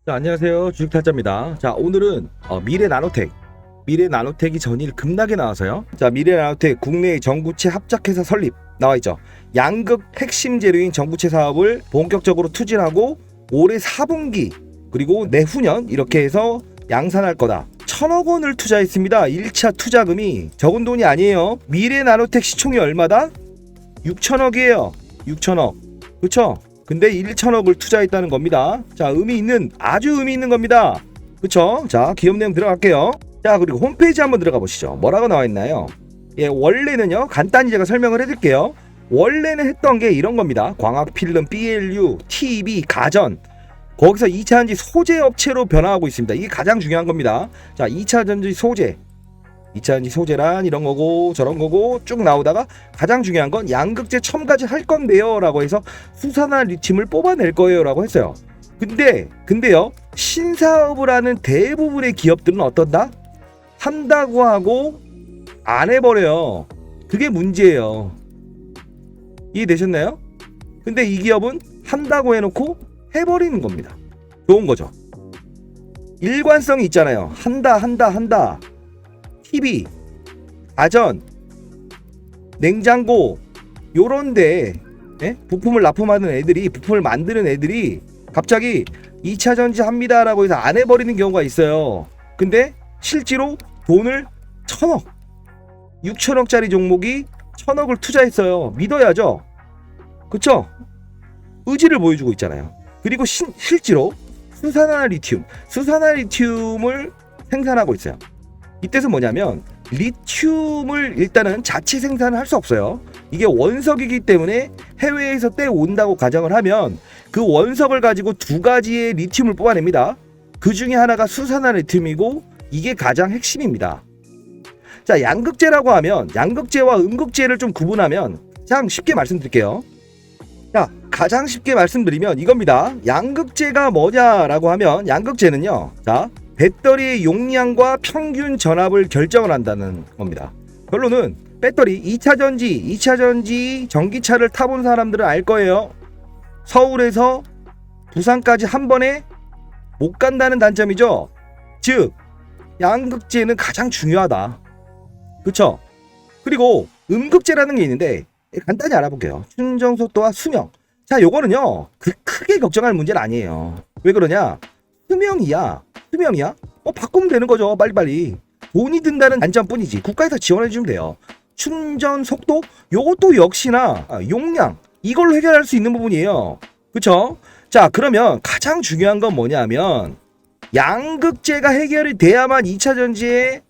자, 안녕하세요. 주식타짜입니다. 자, 오늘은 미래나노텍이 전일 급락에 나와서요. 자, 미래나노텍 국내의 전구체 합작회사 설립 나와있죠. 양극 핵심 재료인 전구체 사업을 본격적으로 추진하고 올해 4분기 그리고 내후년 이렇게 해서 양산할 거다. 1,000억 원을 투자했습니다. 1차 투자금이 적은 돈이 아니에요. 미래나노텍 시총이 얼마다? 6천억이에요. 6천억. 그쵸? 근데 1천억을 투자했다는 겁니다. 자, 아주 의미 있는 겁니다. 그쵸? 자, 기업 내용 들어갈게요. 자, 그리고 홈페이지 한번 들어가 보시죠. 뭐라고 나와 있나요? 예, 원래는요, 간단히 제가 설명을 해드릴게요. 원래는 했던 게 이런 겁니다. 광학 필름, BLU, TV, 가전. 거기서 2차전지 소재 업체로 변화하고 있습니다. 이게 가장 중요한 겁니다. 자, 2차전지 소재란 이런 거고 저런 거고 쭉 나오다가 가장 중요한 건 양극재 첨가제 할 건데요 라고 해서 수산화 리튬을 뽑아낼 거예요 라고 했어요. 근데요, 신사업을 하는 대부분의 기업들은 어떤다? 한다고 하고 안 해버려요. 그게 문제예요. 이해되셨나요? 근데 이 기업은 한다고 해놓고 해버리는 겁니다. 좋은 거죠. 일관성이 있잖아요. 한다. TV, 가전, 냉장고 요런데 부품을 납품하는 애들이, 부품을 만드는 애들이 갑자기 2차 전지 합니다 라고 해서 안 해버리는 경우가 있어요. 근데 실제로 돈을 1,000억 6천억짜리 종목이 1,000억을 투자했어요. 믿어야죠. 그쵸? 의지를 보여주고 있잖아요. 그리고 실제로 수산화 리튬을 생산하고 있어요. 이때서 뭐냐면 리튬을 일단은 자체 생산을 할 수 없어요. 이게 원석이기 때문에 해외에서 떼온다고 가정을 하면 그 원석을 가지고 두 가지의 리튬을 뽑아냅니다. 그 중에 하나가 수산화 리튬이고 이게 가장 핵심입니다. 자, 양극재라고 하면 양극재와 음극재를 좀 구분하면 가장 쉽게 말씀드릴게요. 자, 가장 쉽게 말씀드리면 이겁니다. 양극재가 뭐냐라고 하면 양극재는요, 자, 배터리의 용량과 평균 전압을 결정을 한다는 겁니다. 결론은 배터리 2차전지 전기차를 타본 사람들은 알 거예요. 서울에서 부산까지 한 번에 못 간다는 단점이죠. 즉 양극재는 가장 중요하다. 그쵸? 그리고 음극재라는 게 있는데 간단히 알아볼게요. 순정 속도와 수명. 자, 요거는요 크게 걱정할 문제는 아니에요. 왜 그러냐? 수명이야. 바꾸면 되는 거죠. 빨리빨리. 돈이 든다는 단점뿐이지. 국가에서 지원해 주면 돼요. 충전 속도? 요것도 역시나 용량. 이걸로 해결할 수 있는 부분이에요. 그쵸? 자, 그러면 가장 중요한 건 뭐냐면 양극재가 해결이 돼야만 2차 전지의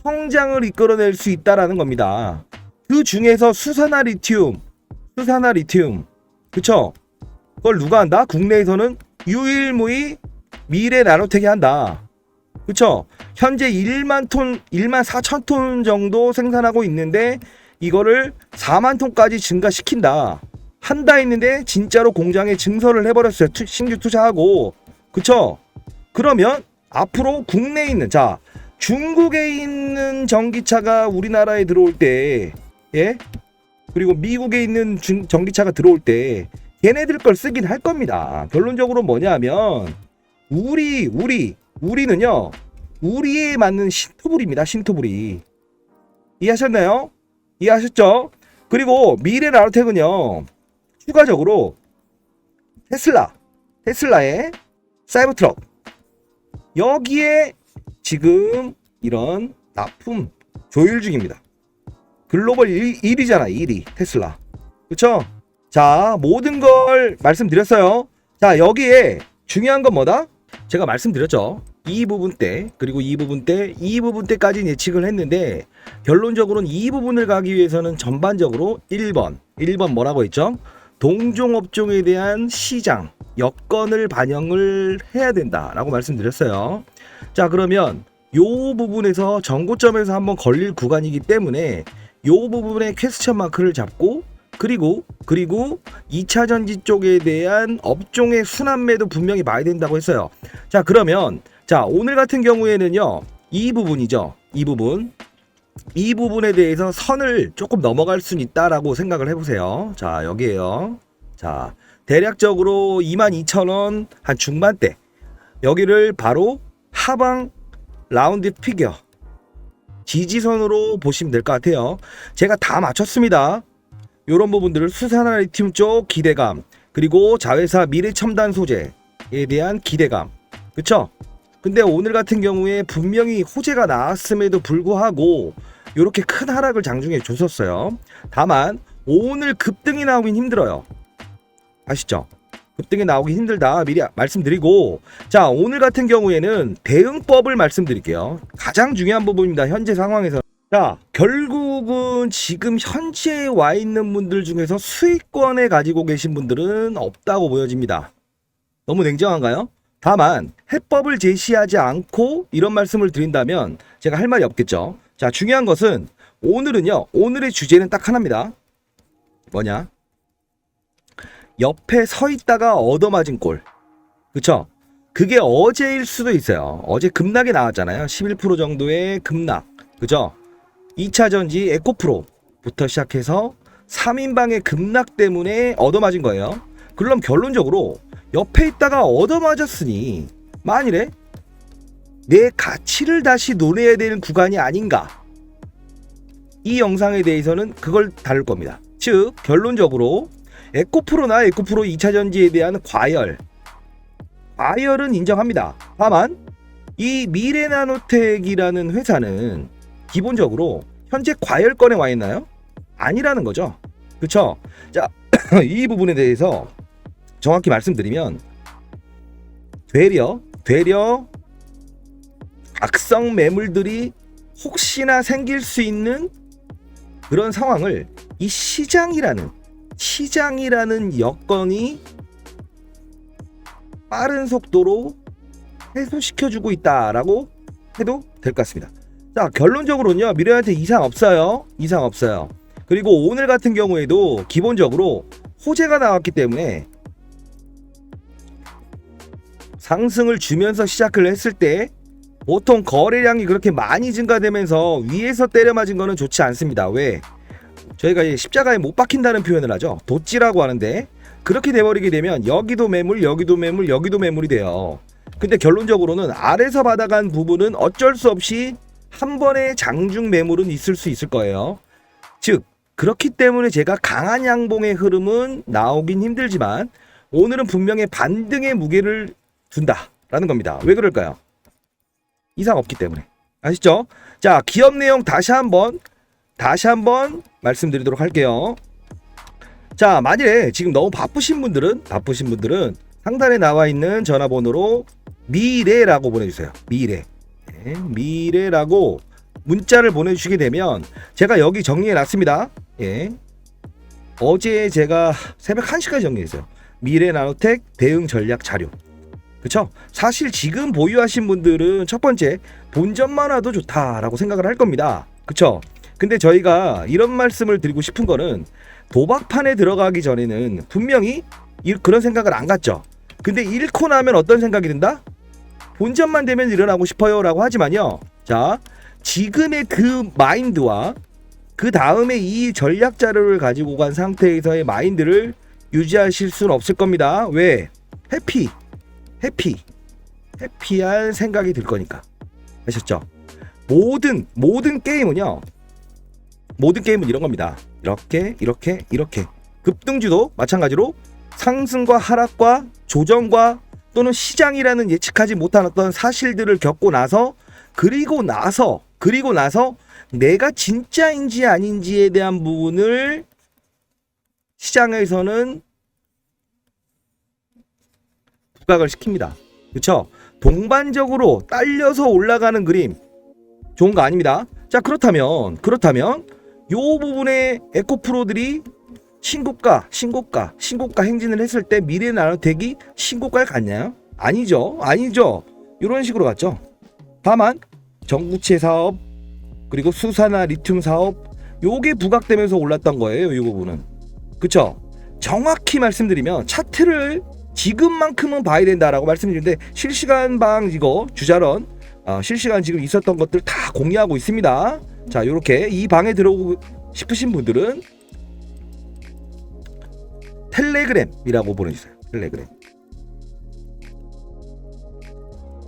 성장을 이끌어낼 수 있다라는 겁니다. 그 중에서 수산화 리튬. 그쵸? 그걸 누가 한다? 국내에서는 유일무이 미래나노텍이 한다. 그쵸? 현재 1만 4천 톤 정도 생산하고 있는데 이거를 4만 톤까지 증가시킨다. 한다 했는데 진짜로 공장에 증설을 해버렸어요. 신규 투자하고. 그쵸? 그러면 앞으로 국내에 있는, 자, 중국에 있는 전기차가 우리나라에 들어올 때, 예? 그리고 미국에 있는 전기차가 들어올 때 걔네들 걸 쓰긴 할 겁니다. 결론적으로 뭐냐면 우리는요, 우리에 맞는 신토불입니다. 신토불이. 이해하셨나요? 이해하셨죠? 그리고 미래나노텍은요, 추가적으로 테슬라의 사이버트럭, 여기에 지금 이런 납품 조율 중입니다. 글로벌 1위잖아. 1위 테슬라. 그쵸? 자, 모든 걸 말씀드렸어요. 자, 여기에 중요한 건 뭐다? 제가 말씀드렸죠. 이 부분 때까지 예측을 했는데 결론적으로는 이 부분을 가기 위해서는 전반적으로 1번 뭐라고 했죠? 동종업종에 대한 시장 여건을 반영을 해야 된다라고 말씀드렸어요. 자, 그러면 요 부분에서 전고점에서 한번 걸릴 구간이기 때문에 요 부분에 퀘스천 마크를 잡고 그리고 2차 전지 쪽에 대한 업종의 순환매도 분명히 봐야 된다고 했어요. 자, 그러면 오늘 같은 경우에는요, 이 부분이죠. 이 부분에 대해서 선을 조금 넘어갈 수는 있다라고 생각을 해보세요. 자, 여기에요. 자, 대략적으로 22,000원 한 중반대 여기를 바로 하방 라운드 피겨 지지선으로 보시면 될 것 같아요. 제가 다 맞췄습니다. 이런 부분들을 수산화 리튬 쪽 기대감, 그리고 자회사 미래첨단 소재에 대한 기대감, 그쵸? 근데 오늘 같은 경우에 분명히 호재가 나왔음에도 불구하고 이렇게 큰 하락을 장중에 줬었어요. 다만 오늘 급등이 나오긴 힘들어요. 아시죠? 급등이 나오기 힘들다 미리 말씀드리고, 자, 오늘 같은 경우에는 대응법을 말씀드릴게요. 가장 중요한 부분입니다. 현재 상황에서. 자, 결국은 지금 현재에 와 있는 분들 중에서 수익권에 가지고 계신 분들은 없다고 보여집니다. 너무 냉정한가요? 다만 해법을 제시하지 않고 이런 말씀을 드린다면 제가 할 말이 없겠죠. 자, 중요한 것은 오늘은요, 오늘의 주제는 딱 하나입니다. 뭐냐? 옆에 서 있다가 얻어맞은 꼴. 그쵸? 그게 어제일 수도 있어요. 어제 급락이 나왔잖아요. 11% 정도의 급락. 그죠? 2차전지 에코프로부터 시작해서 3인방의 급락 때문에 얻어맞은 거예요. 그럼 결론적으로 옆에 있다가 얻어맞았으니 만일에 내 가치를 다시 논해야 되는 구간이 아닌가, 이 영상에 대해서는 그걸 다룰 겁니다. 즉 결론적으로 에코프로나 에코프로 2차전지에 대한 과열은 인정합니다. 다만 이 미래나노텍이라는 회사는 기본적으로 현재 과열권에 와 있나요? 아니라는 거죠. 그쵸? 자, 이 부분에 대해서 정확히 말씀드리면 되려 악성 매물들이 혹시나 생길 수 있는 그런 상황을 이 시장이라는 여건이 빠른 속도로 해소시켜주고 있다라고 해도 될 것 같습니다. 자, 결론적으로는요, 미래한테 이상 없어요. 그리고 오늘 같은 경우에도 기본적으로 호재가 나왔기 때문에 상승을 주면서 시작을 했을 때 보통 거래량이 그렇게 많이 증가되면서 위에서 때려 맞은 거는 좋지 않습니다. 왜? 저희가 십자가에 못 박힌다는 표현을 하죠. 돛지라고 하는데, 그렇게 돼버리게 되면 여기도 매물, 여기도 매물이 돼요. 근데 결론적으로는 아래서 받아간 부분은 어쩔 수 없이 한 번의 장중 매물은 있을 수 있을 거예요. 즉 그렇기 때문에 제가 강한 양봉의 흐름은 나오긴 힘들지만 오늘은 분명히 반등의 무게를 둔다라는 겁니다. 왜 그럴까요? 이상 없기 때문에. 아시죠? 자, 기업 내용 다시 한번 말씀드리도록 할게요. 자, 만일에 지금 너무 바쁘신 분들은 상단에 나와 있는 전화번호로 미래라고 보내주세요. 미래라고 문자를 보내주시게 되면 제가 여기 정리해 놨습니다. 예. 어제 제가 새벽 1시까지 정리했어요. 미래나노텍 대응 전략 자료. 그쵸? 사실 지금 보유하신 분들은 첫 번째 본전만 와도 좋다라고 생각을 할 겁니다. 그쵸? 근데 저희가 이런 말씀을 드리고 싶은 거는 도박판에 들어가기 전에는 분명히 그런 생각을 안 갖죠. 근데 잃고 나면 어떤 생각이 든다? 본전만 되면 일어나고 싶어요 라고 하지만요, 자, 지금의 그 마인드와 그 다음에 이 전략 자료를 가지고 간 상태에서의 마인드를 유지하실 수는 없을 겁니다. 왜? 해피할 생각이 들 거니까. 아셨죠? 모든 게임은요, 이런 겁니다. 이렇게 급등주도 마찬가지로 상승과 하락과 조정과 또는 시장이라는 예측하지 못한 어떤 사실들을 겪고 나서 그리고 나서 내가 진짜인지 아닌지에 대한 부분을 시장에서는 부각을 시킵니다. 그렇죠? 동반적으로 딸려서 올라가는 그림 좋은 거 아닙니다. 자, 그렇다면 요 부분에 에코프로들이 신고가 행진을 했을 때 미래나노텍이 신고가를 갔나요? 아니죠. 이런 식으로 갔죠. 다만 전구체 사업 그리고 수산화 리튬 사업 요게 부각되면서 올랐던 거예요. 이 부분은. 그쵸? 정확히 말씀드리면 차트를 지금만큼은 봐야 된다라고 말씀드리는데 실시간 방 이거 주자런 실시간 지금 있었던 것들 다 공유하고 있습니다. 자, 요렇게 이 방에 들어오고 싶으신 분들은 텔레그램이라고 보내주세요. 텔레그램.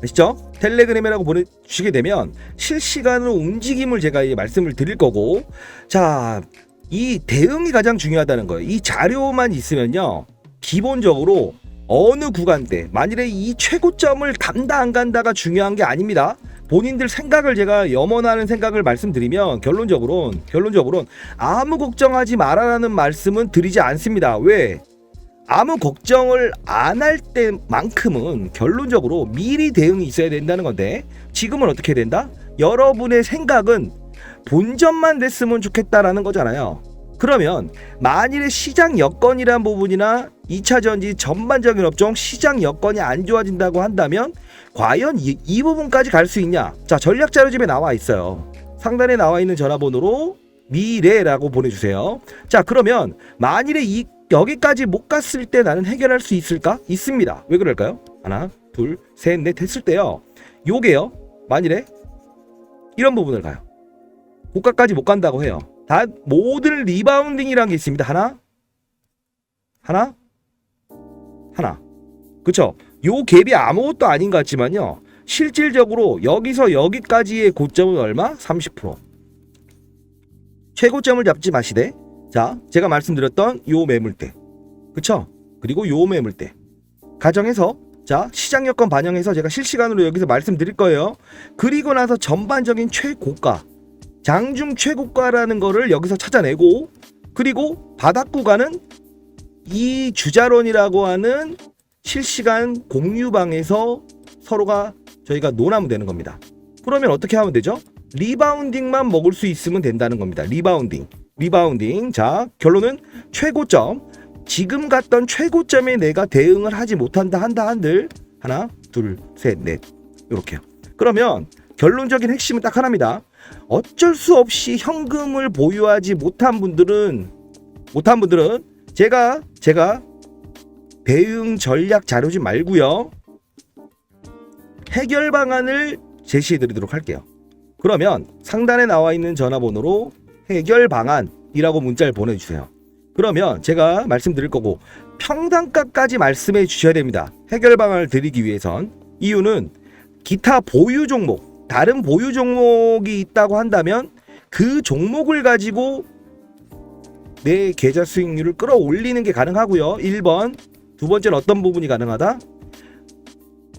아시죠? 텔레그램이라고 보내주시게 되면 실시간으로 움직임을 제가 말씀을 드릴 거고, 자, 이 대응이 가장 중요하다는 거예요. 이 자료만 있으면요, 기본적으로 어느 구간대 만일에 이 최고점을 간다 안 간다가 중요한 게 아닙니다. 본인들 생각을 제가 염원하는 생각을 말씀드리면 결론적으로는 아무 걱정하지 말아라는 말씀은 드리지 않습니다. 왜? 아무 걱정을 안 할 때만큼은 결론적으로 미리 대응이 있어야 된다는 건데, 지금은 어떻게 된다? 여러분의 생각은 본전만 됐으면 좋겠다라는 거잖아요. 그러면 만일에 시장 여건이란 부분이나 2차 전지 전반적인 업종 시장 여건이 안 좋아진다고 한다면 과연 이 부분까지 갈 수 있냐? 자, 전략 자료집에 나와 있어요. 상단에 나와 있는 전화번호로 미래라고 보내주세요. 자, 그러면 만일에 여기까지 못 갔을 때 나는 해결할 수 있을까? 있습니다. 왜 그럴까요? 하나, 둘, 셋, 넷 했을 때요, 요게요, 만일에 이런 부분을 가요. 고가까지 못 간다고 해요. 다 모든 리바운딩이라는 게 있습니다. 하나, 그쵸? 요 갭이 아무것도 아닌 것 같지만요, 실질적으로 여기서 여기까지의 고점은 얼마? 30%. 최고점을 잡지 마시되, 자, 제가 말씀드렸던 요 매물대, 그쵸? 그리고 요 매물대 가정해서, 자, 시장 여건 반영해서 제가 실시간으로 여기서 말씀드릴 거예요. 그리고 나서 전반적인 최고가, 장중 최고가라는 거를 여기서 찾아내고, 그리고 바닥 구간은 이 주자론이라고 하는 실시간 공유방에서 저희가 논하면 되는 겁니다. 그러면 어떻게 하면 되죠? 리바운딩만 먹을 수 있으면 된다는 겁니다. 리바운딩. 자, 결론은 최고점, 지금 갔던 최고점에 내가 대응을 하지 못한다 한들 하나, 둘, 셋, 넷, 이렇게요. 그러면 결론적인 핵심은 딱 하나입니다. 어쩔 수 없이 현금을 보유하지 못한 분들은 제가 대응 전략 자료집 말고요, 해결 방안을 제시해 드리도록 할게요. 그러면 상단에 나와 있는 전화번호로 해결 방안이라고 문자를 보내주세요. 그러면 제가 말씀드릴 거고, 평단가까지 말씀해 주셔야 됩니다. 해결 방안을 드리기 위해선. 이유는 기타 보유 종목, 다른 보유 종목이 있다고 한다면 그 종목을 가지고 내 계좌 수익률을 끌어올리는 게 가능하고요. 1번. 두 번째는 어떤 부분이 가능하다?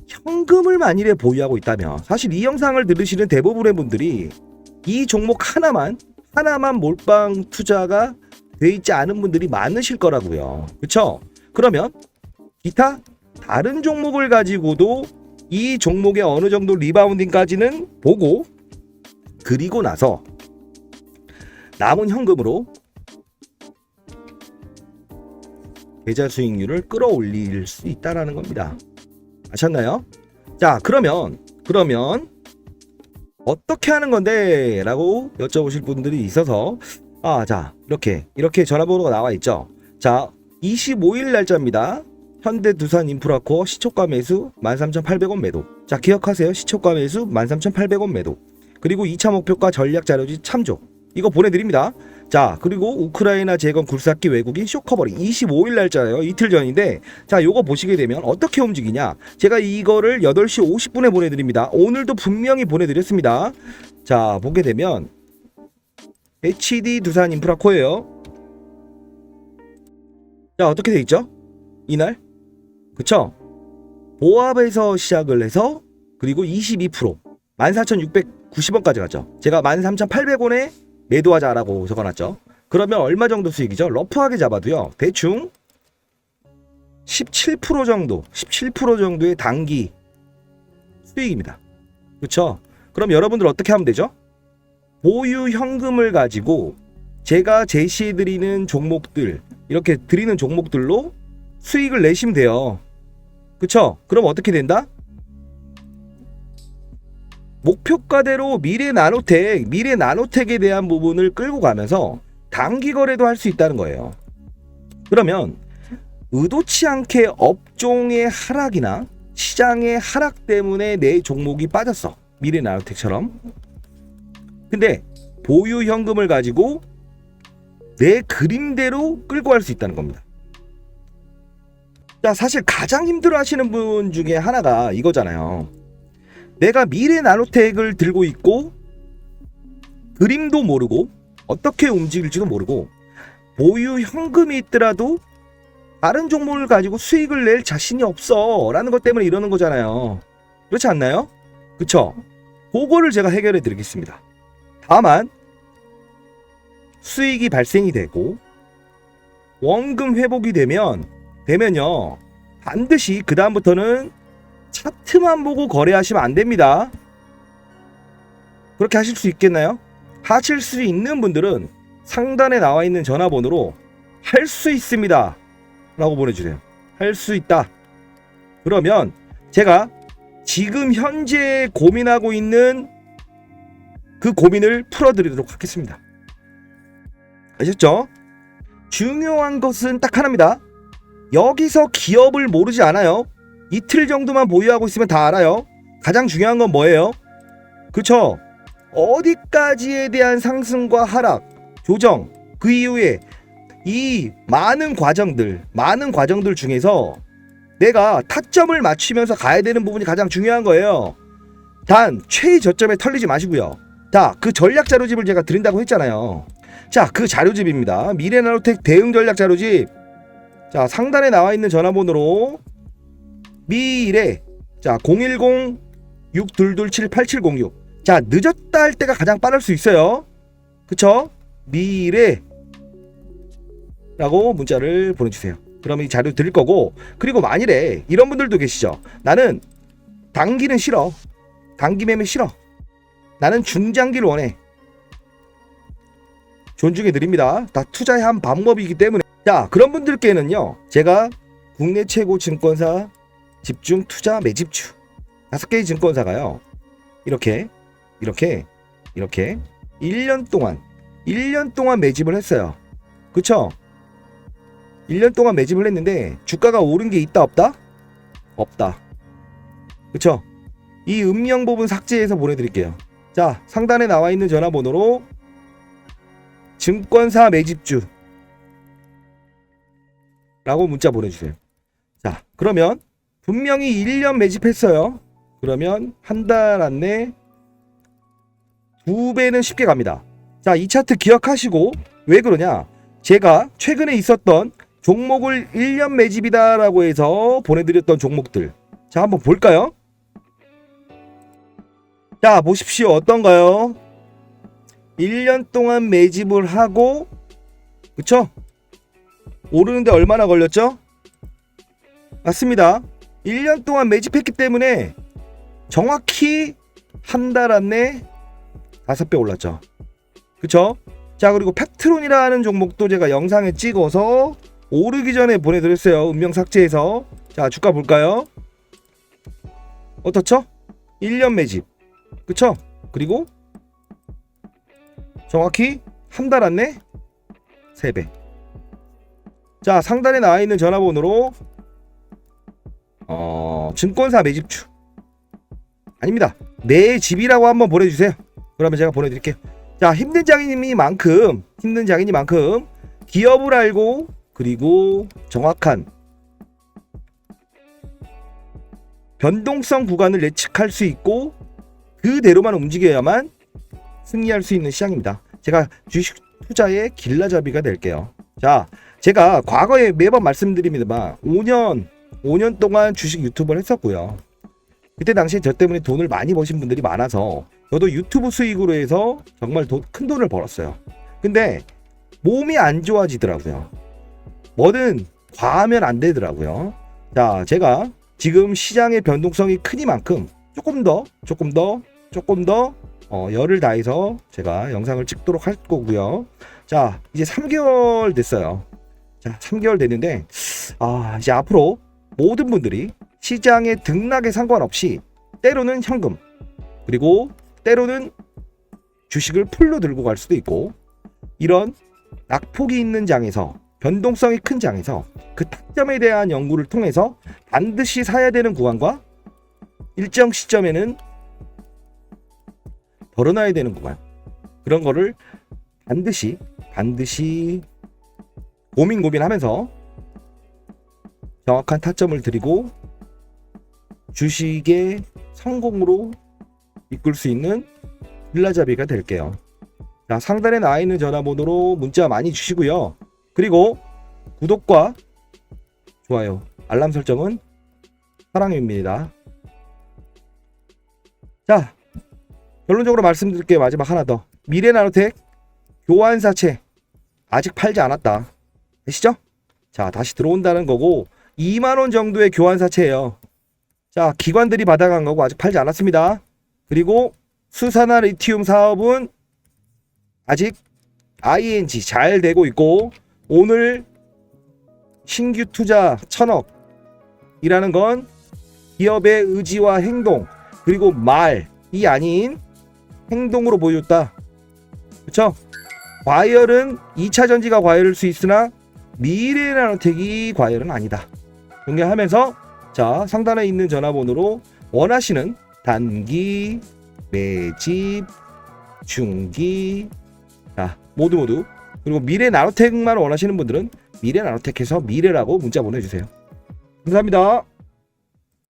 현금을 만일에 보유하고 있다면, 사실 이 영상을 들으시는 대부분의 분들이 이 종목 하나만 몰빵 투자가 돼 있지 않은 분들이 많으실 거라고요. 그렇죠? 그러면 기타 다른 종목을 가지고도 이 종목의 어느 정도 리바운딩까지는 보고, 그리고 나서 남은 현금으로 계좌 수익률을 끌어올릴 수 있다라는 겁니다. 아셨나요? 자, 그러면 어떻게 하는 건데? 라고 여쭤보실 분들이 있어서, 자, 이렇게 전화번호가 나와 있죠. 자, 25일 날짜입니다. 현대두산인프라코어 시초가 매수 13,800원 매도. 자, 기억하세요. 시초가 매수 13,800원 매도. 그리고 2차 목표가 전략 자료지 참조. 이거 보내드립니다. 자, 그리고 우크라이나 재건 굴삭기 외국인 쇼커버링 25일 날짜예요. 이틀 전인데, 자, 요거 보시게 되면 어떻게 움직이냐, 제가 이거를 8시 50분에 보내드립니다. 오늘도 분명히 보내드렸습니다. 자, 보게 되면 HD 두산 인프라코예요. 자, 어떻게 돼 있죠? 이날, 그쵸? 보합에서 시작을 해서, 그리고 22% 14,690원까지 갔죠. 제가 13,800원에 매도하자라고 적어놨죠. 그러면 얼마 정도 수익이죠? 러프하게 잡아도요, 대충 17% 정도의 단기 수익입니다. 그렇죠? 그럼 여러분들 어떻게 하면 되죠? 보유 현금을 가지고 제가 제시해드리는 종목들, 이렇게 드리는 종목들로 수익을 내시면 돼요. 그쵸? 그럼 어떻게 된다? 목표가대로 미래 나노텍에 대한 부분을 끌고 가면서 단기 거래도 할 수 있다는 거예요. 그러면 의도치 않게 업종의 하락이나 시장의 하락 때문에 내 종목이 빠졌어. 미래 나노텍처럼. 근데 보유 현금을 가지고 내 그림대로 끌고 갈 수 있다는 겁니다. 자, 사실 가장 힘들어 하시는 분 중에 하나가 이거잖아요. 내가 미래 나노텍을 들고 있고 그림도 모르고 어떻게 움직일지도 모르고 보유 현금이 있더라도 다른 종목을 가지고 수익을 낼 자신이 없어 라는 것 때문에 이러는 거잖아요. 그렇지 않나요? 그쵸? 그거를 제가 해결해 드리겠습니다. 다만 수익이 발생이 되고 원금 회복이 되면요 반드시 그 다음부터는 차트만 보고 거래하시면 안 됩니다. 그렇게 하실 수 있겠나요? 하실 수 있는 분들은 상단에 나와 있는 전화번호로 할 수 있습니다 라고 보내주세요. 할 수 있다. 그러면 제가 지금 현재 고민하고 있는 그 고민을 풀어드리도록 하겠습니다. 아셨죠? 중요한 것은 딱 하나입니다. 여기서 기업을 모르지 않아요. 이틀 정도만 보유하고 있으면 다 알아요. 가장 중요한 건 뭐예요? 그쵸? 어디까지에 대한 상승과 하락, 조정, 그 이후에 이 많은 과정들 중에서 내가 타점을 맞추면서 가야 되는 부분이 가장 중요한 거예요. 단 최저점에 털리지 마시고요. 자, 그 전략 자료집을 제가 드린다고 했잖아요. 자, 그 자료집입니다. 미래나노텍 대응 전략 자료집. 자, 상단에 나와 있는 전화번호로 미래, 자, 010-6227-8706. 자, 늦었다 할 때가 가장 빠를 수 있어요. 그쵸? 미래 라고 문자를 보내주세요. 그러면 이 자료 드릴 거고, 그리고 만일에 이런 분들도 계시죠. 나는 단기는 싫어. 단기 매매 싫어. 나는 중장기를 원해. 존중해 드립니다. 다 투자의 한 방법이기 때문에. 자, 그런 분들께는요, 제가 국내 최고 증권사 집중 투자 매집주 5개의 증권사가요, 이렇게 1년 동안 매집을 했어요. 그쵸? 1년 동안 매집을 했는데 주가가 오른 게 있다 없다? 없다. 그쵸? 이 음영 부분 삭제해서 보내드릴게요. 자, 상단에 나와 있는 전화번호로 증권사 매집주 라고 문자 보내주세요. 자, 그러면 분명히 1년 매집했어요. 그러면 한 달 안에 2배는 쉽게 갑니다. 자, 이 차트 기억하시고, 왜 그러냐? 제가 최근에 있었던 종목을 1년 매집이다 라고 해서 보내드렸던 종목들, 자, 한번 볼까요? 자, 보십시오. 어떤가요? 1년 동안 매집을 하고, 그쵸? 오르는데 얼마나 걸렸죠? 맞습니다. 1년 동안 매집했기 때문에 정확히 한 달 안에 5배 올랐죠. 그쵸? 자, 그리고 팩트론이라는 종목도 제가 영상에 찍어서 오르기 전에 보내드렸어요. 음명 삭제해서. 자, 주가 볼까요? 어떻죠? 1년 매집. 그쵸? 그리고 정확히 한 달 안에 3배. 자, 상단에 나와 있는 전화번호로 증권사 매집주, 아닙니다, 내 집이라고 한번 보내주세요. 그러면 제가 보내드릴게요. 자, 힘든 장인이만큼 기업을 알고, 그리고 정확한 변동성 구간을 예측할 수 있고 그대로만 움직여야만 승리할 수 있는 시장입니다. 제가 주식 투자의 길라잡이가 될게요. 자, 제가 과거에 매번 말씀드립니다만 5년 동안 주식 유튜브를 했었고요. 그때 당시에 저 때문에 돈을 많이 버신 분들이 많아서 저도 유튜브 수익으로 해서 정말 큰 돈을 벌었어요. 근데 몸이 안 좋아지더라고요. 뭐든 과하면 안 되더라고요. 자, 제가 지금 시장의 변동성이 크니만큼 조금 더 열을 다해서 제가 영상을 찍도록 할 거고요. 자, 이제 3개월 됐어요. 자, 3개월 됐는데 이제 앞으로 모든 분들이 시장의 등락에 상관없이 때로는 현금, 그리고 때로는 주식을 풀로 들고 갈 수도 있고, 이런 낙폭이 있는 장에서, 변동성이 큰 장에서 그 타점에 대한 연구를 통해서 반드시 사야 되는 구간과 일정 시점에는 벌어놔야 되는 구간, 그런 거를 반드시 고민하면서 정확한 타점을 드리고 주식의 성공으로 이끌 수 있는 빌라잡이가 될게요. 자, 상단에 나와 있는 전화번호로 문자 많이 주시고요. 그리고 구독과 좋아요, 알람 설정은 사랑입니다. 자, 결론적으로 말씀드릴게요. 마지막 하나 더. 미래나노텍 교환사채 아직 팔지 않았다. 되시죠? 자, 다시 들어온다는 거고 2만원 정도의 교환사채예요. 자, 기관들이 받아간 거고 아직 팔지 않았습니다. 그리고 수산화 리튬 사업은 아직 ING 잘 되고 있고, 오늘 신규 투자 1,000억이라는 건 기업의 의지와 행동, 그리고 말이 아닌 행동으로 보여줬다. 그렇죠? 과열은 2차 전지가 과열일 수 있으나 미래나노텍이 과열은 아니다. 경계하면서 자, 상단에 있는 전화번호로 원하시는 단기, 매집, 중기, 자, 모두 그리고 미래나노텍만 원하시는 분들은 미래나노텍에서 미래라고 문자 보내주세요. 감사합니다.